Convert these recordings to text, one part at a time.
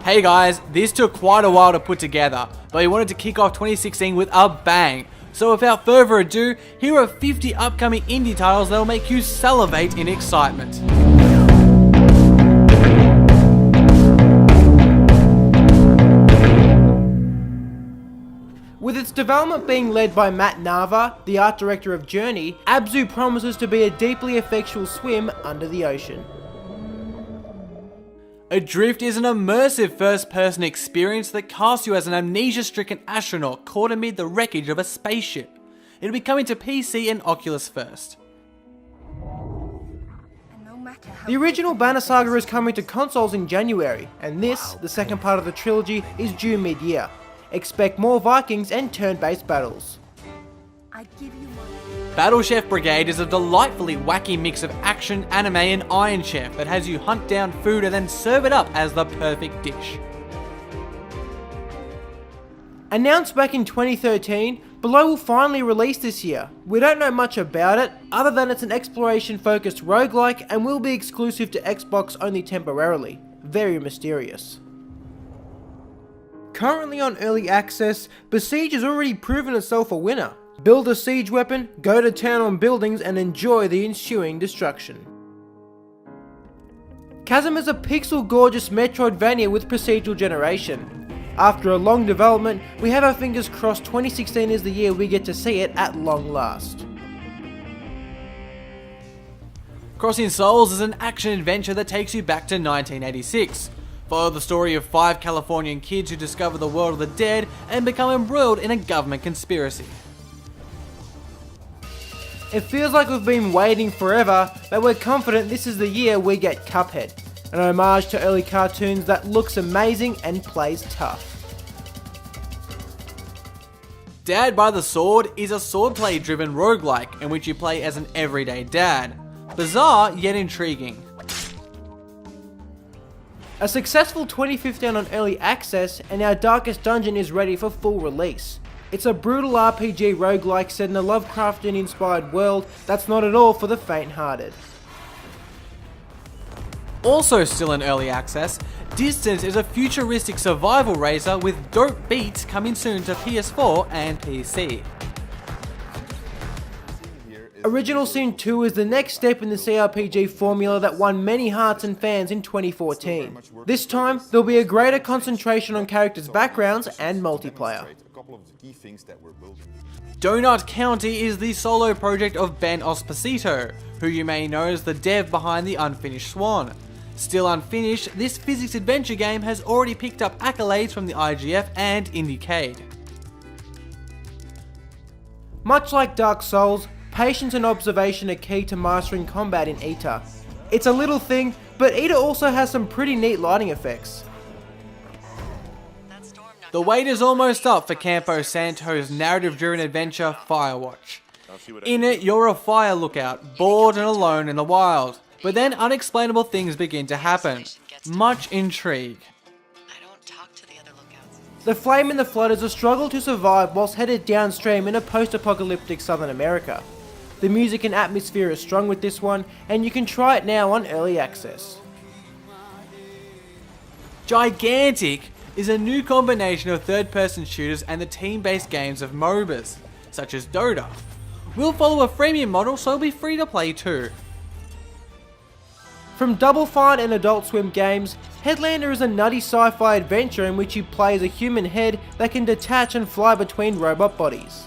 Hey guys, this took quite a while to put together, but we wanted to kick off 2016 with a bang. So without further ado, here are 50 upcoming indie titles that will make you salivate in excitement. With its development being led by Matt Nava, the art director of Journey, Abzu promises to be a deeply effectual swim under the ocean. Adrift is an immersive first-person experience that casts you as an amnesia-stricken astronaut caught amid the wreckage of a spaceship. It'll be coming to PC and Oculus first. The original Banner Saga is coming to consoles in January, and this, the second part of the trilogy, is due mid-year. Expect more Vikings and turn-based battles. Battle Chef Brigade is a delightfully wacky mix of action, anime and Iron Chef that has you hunt down food and then serve it up as the perfect dish. Announced back in 2013, Below will finally release this year. We don't know much about it, other than it's an exploration-focused roguelike and will be exclusive to Xbox only temporarily. Very mysterious. Currently on early access, Besiege has already proven itself a winner. Build a siege weapon, go to town on buildings and enjoy the ensuing destruction. Chasm is a pixel-gorgeous Metroidvania with procedural generation. After a long development, we have our fingers crossed 2016 is the year we get to see it at long last. Crossing Souls is an action-adventure that takes you back to 1986. Follow the story of 5 Californian kids who discover the world of the dead and become embroiled in a government conspiracy. It feels like we've been waiting forever, but we're confident this is the year we get Cuphead, an homage to early cartoons that looks amazing and plays tough. Dad by the Sword is a swordplay driven roguelike in which you play as an everyday dad. Bizarre yet intriguing. A successful 2015 on early access, and our Darkest Dungeon is ready for full release. It's a brutal RPG roguelike set in a Lovecraftian inspired world that's not at all for the faint-hearted. Also still in early access, Distance is a futuristic survival racer with dope beats coming soon to PS4 and PC. Original Sin 2 is the next step in the CRPG formula that won many hearts and fans in 2014. This time, there'll be a greater concentration on characters' backgrounds and multiplayer. Donut County is the solo project of Ben Esposito, who you may know as the dev behind the Unfinished Swan. Still unfinished, this physics adventure game has already picked up accolades from the IGF and Indiecade. Much like Dark Souls, patience and observation are key to mastering combat in Ita. It's a little thing, but Ita also has some pretty neat lighting effects. The wait is almost up for Campo Santo's narrative-driven adventure Firewatch. In it, you're a fire lookout, bored and alone in the wild, but then unexplainable things begin to happen. Much intrigue. The Flame and the Flood is a struggle to survive whilst headed downstream in a post-apocalyptic Southern America. The music and atmosphere is strong with this one, and you can try it now on early access. Gigantic is a new combination of third-person shooters and the team-based games of MOBAs, such as Dota. We'll follow a freemium model, so it'll be free to play too. From Double Fine and Adult Swim games, Headlander is a nutty sci-fi adventure in which you play as a human head that can detach and fly between robot bodies.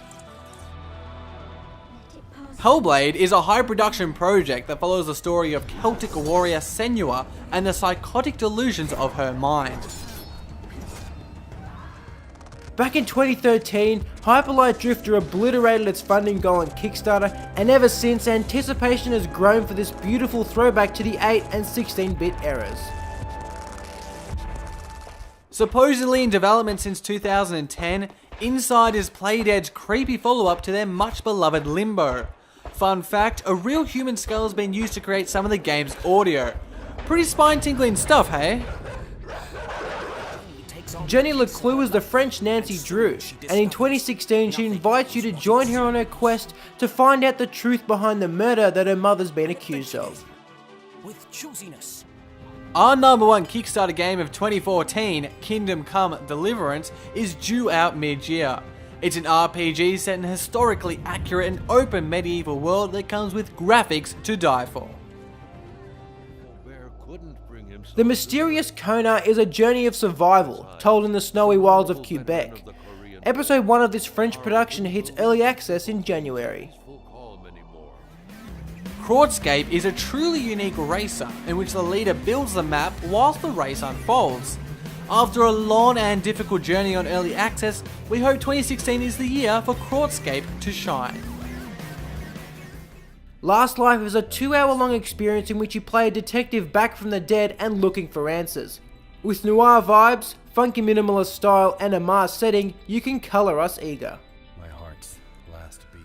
Hellblade is a high-production project that follows the story of Celtic warrior Senua and the psychotic delusions of her mind. Back in 2013, Hyperlight Drifter obliterated its funding goal on Kickstarter, and ever since, anticipation has grown for this beautiful throwback to the 8 and 16-bit eras. Supposedly in development since 2010, Inside is Playdead's creepy follow-up to their much-beloved Limbo. Fun fact, a real human skull has been used to create some of the game's audio. Pretty spine-tingling stuff, hey? Jenny Leclue is the French Nancy Drew, and in 2016 she invites you to join her on her quest to find out the truth behind the murder that her mother's been accused of. Our #1 Kickstarter game of 2014, Kingdom Come Deliverance, is due out mid-year. It's an RPG set in a historically accurate and open medieval world that comes with graphics to die for. The Mysterious Kona is a journey of survival, told in the snowy wilds of Quebec. Episode 1 of this French production hits early access in January. Chordscape is a truly unique racer in which the leader builds the map whilst the race unfolds. After a long and difficult journey on early access, we hope 2016 is the year for Chordscape to shine. Last Life is a 2-hour-long experience in which you play a detective back from the dead and looking for answers. With noir vibes, funky minimalist style, and a Mars setting, you can colour us eager. My heart's last beat.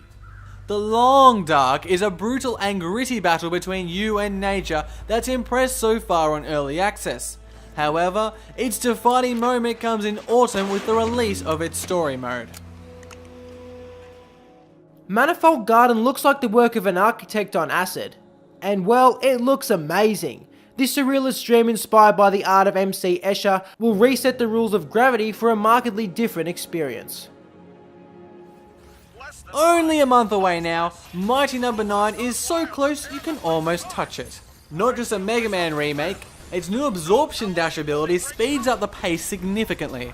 The Long Dark is a brutal and gritty battle between you and nature that's impressed so far on early access. However, its defining moment comes in autumn with the release of its story mode. Manifold Garden looks like the work of an architect on acid. And well, it looks amazing. This surrealist dream inspired by the art of MC Escher will reset the rules of gravity for a markedly different experience. Only a month away now, Mighty No. 9 is so close you can almost touch it. Not just a Mega Man remake, its new absorption dash ability speeds up the pace significantly.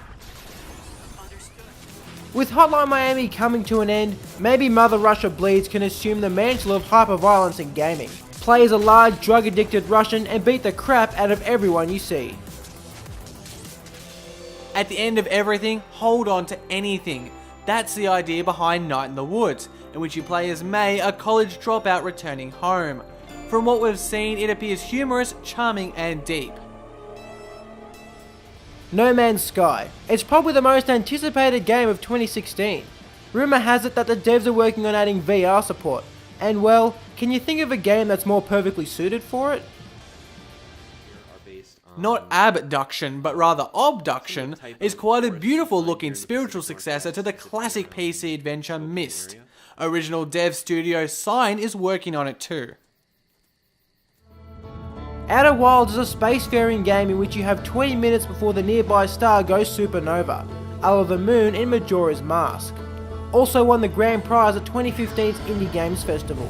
With Hotline Miami coming to an end, maybe Mother Russia Bleeds can assume the mantle of hyperviolence in gaming. Play as a large drug-addicted Russian and beat the crap out of everyone you see. At the end of everything, hold on to anything. That's the idea behind Night in the Woods, in which you play as May, a college dropout returning home. From what we've seen, it appears humorous, charming, and deep. No Man's Sky. It's probably the most anticipated game of 2016. Rumour has it that the devs are working on adding VR support. And well, can you think of a game that's more perfectly suited for it? Not Abduction, but rather Obduction, is quite a beautiful looking spiritual successor to the classic PC adventure Myst. Original dev studio Sign is working on it too. Outer Wilds is a spacefaring game in which you have 20 minutes before the nearby star goes supernova, a la the moon in Majora's Mask. Also won the grand prize at 2015's Indie Games Festival.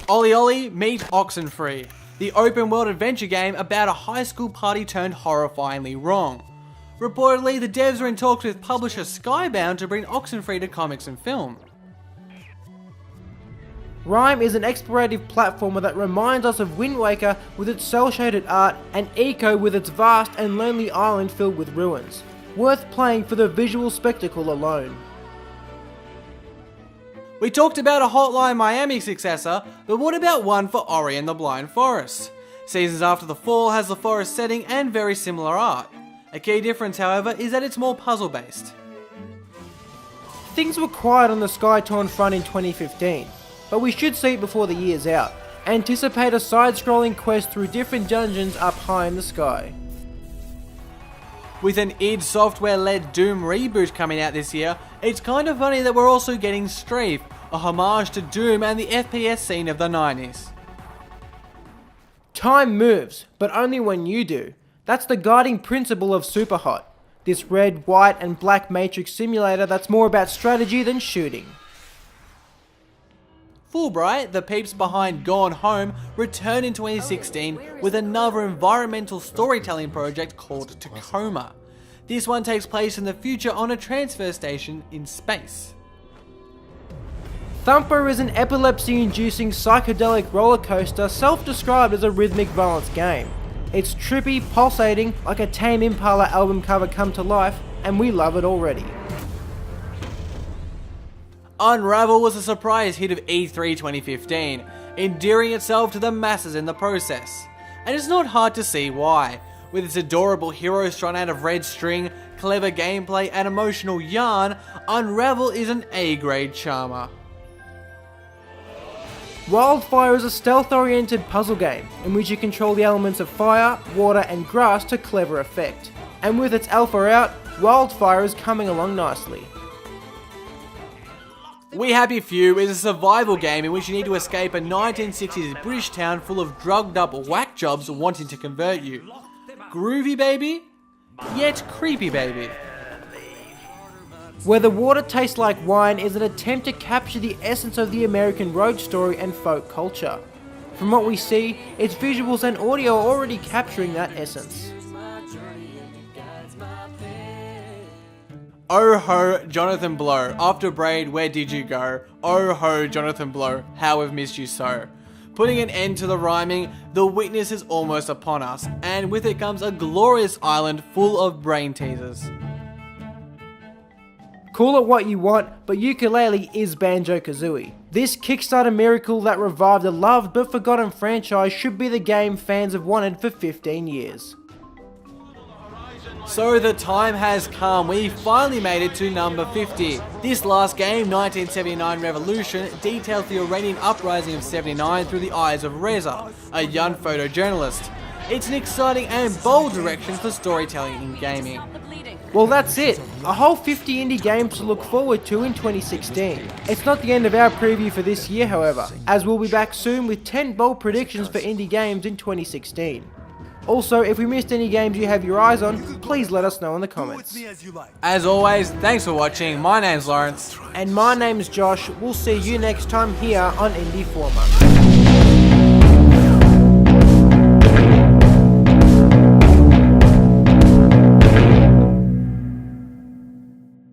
Ollie Ollie Meet Oxenfree, the open world adventure game about a high school party turned horrifyingly wrong. Reportedly, the devs are in talks with publisher Skybound to bring Oxenfree to comics and film. Rime is an explorative platformer that reminds us of Wind Waker with its cel-shaded art and Eco with its vast and lonely island filled with ruins. Worth playing for the visual spectacle alone. We talked about a Hotline Miami successor, but what about one for Ori and the Blind Forest? Seasons After the Fall has the forest setting and very similar art. A key difference, however, is that it's more puzzle based. Things were quiet on the Skytorn front in 2015, but we should see it before the year's out. Anticipate a side-scrolling quest through different dungeons up high in the sky. With an id Software-led Doom reboot coming out this year, it's kind of funny that we're also getting Strafe, a homage to Doom and the FPS scene of the 90s. Time moves, but only when you do. That's the guiding principle of Superhot, this red, white and black matrix simulator that's more about strategy than shooting. Fulbright, the peeps behind Gone Home, returned in 2016 with another environmental storytelling project called Tacoma. This one takes place in the future on a transfer station in space. Thumper is an epilepsy-inducing psychedelic roller coaster self-described as a rhythmic balance game. It's trippy, pulsating, like a Tame Impala album cover come to life, and we love it already. Unravel was a surprise hit of E3 2015, endearing itself to the masses in the process. And it's not hard to see why. With its adorable hero strung out of red string, clever gameplay and emotional yarn, Unravel is an A-grade charmer. Wildfire is a stealth-oriented puzzle game in which you control the elements of fire, water and grass to clever effect. And with its alpha out, Wildfire is coming along nicely. We Happy Few is a survival game in which you need to escape a 1960s British town full of drugged up whack jobs wanting to convert you. Groovy baby, yet creepy baby. Where the water tastes like wine is an attempt to capture the essence of the American road story and folk culture. From what we see, its visuals and audio are already capturing that essence. Oh ho, Jonathan Blow. After Braid, where did you go? Oh ho, Jonathan Blow. How we've missed you so. Putting an end to the rhyming, the witness is almost upon us, and with it comes a glorious island full of brain teasers. Call it what you want, but Yooka-Laylee is Banjo-Kazooie. This Kickstarter miracle that revived a loved but forgotten franchise should be the game fans have wanted for 15 years. So the time has come, we finally made it to number 50. This last game, 1979 Revolution, details the Iranian uprising of 79 through the eyes of Reza, a young photojournalist. It's an exciting and bold direction for storytelling in gaming. Well, that's it. A whole 50 indie games to look forward to in 2016. It's not the end of our preview for this year, however, as we'll be back soon with 10 bold predictions for indie games in 2016. Also, if we missed any games you have your eyes on, please let us know in the comments. As always, thanks for watching. My name's Lawrence. And my name's Josh. We'll see you next time here on Indie Informer.